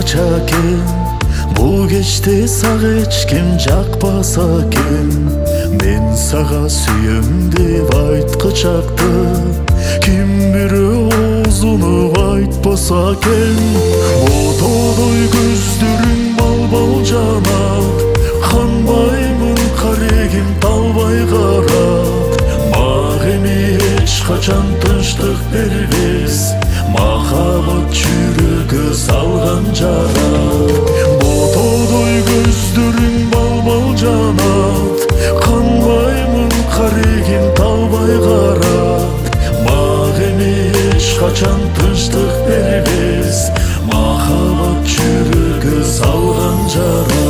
башкача экен. Бул кечте сага эч ким жакпаса экен. Мен сага сүйөм деп айткычакты ким бирөө оозуну айтпаса экен. Отодой көздөрүң балбал жанат, канбаймын карегим талбай карат. Мага эми эч качан тынчтык бербес, махабат жүрөгө салган жара. Отодой көздөрүң балбал жанат, канбаймын карегим талбай карат. Мага эми эч качан тынчтык бербес, махабат жүрөгө салган жара.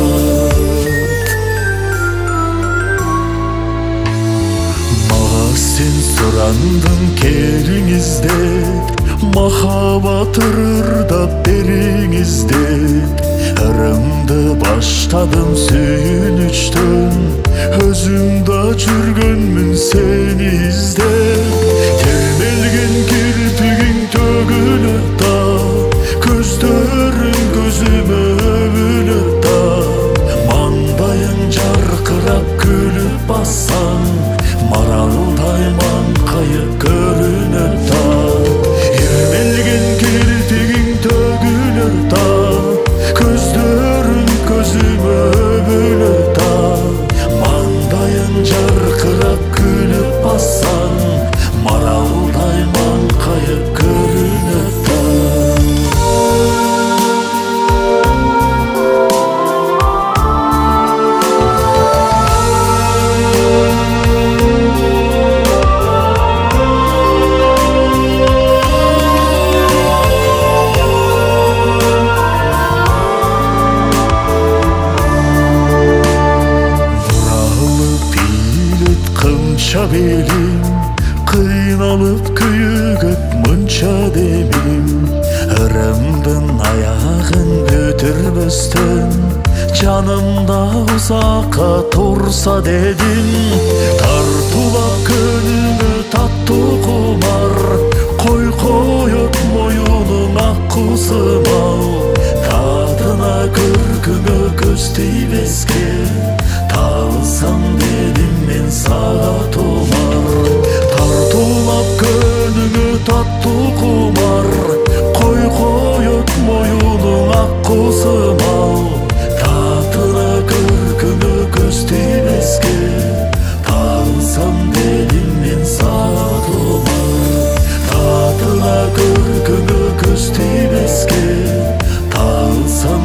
Мага сен сурандың келиңиз деп, махабат ырырдап бериңиз деп. Ырымды баштадым сүйүнүчтөн, өзүм да жүргөнмүн сени издеп. Термелген кирпигиң төгүлөт да, көздөрүң көзүмө өбүлөт да. Маңдайың жаркырап күлүп бассаң, маралдай маңкайып көрүнөт да. Термелген кирпигиң төгүлөт да, көздөрүң көзүмө өбүлөт да. Маңдайың жаркырап күлүп бассаң, маралдай маңкайып көрүнөт да. Кымча белим, кыйналып күйүгөт мынча демилим. Ырымдын аягын бүтүрбөстөн, жанымда узакка турса дедим. Тартуулап көнүмө таттуу кумар, кой коет моюнуң ак кусумал. Татына көркүңө көз тийбеске, таалсам дедим мен сага тумар. Тартуулап көнүңө таттуу кумар, кой коет моюнуң ак кусумал. Татына көркүңө көз тийбеске, таалсам дедим мен сага тумар. Татына көркүңө көз тийбеске, таалсам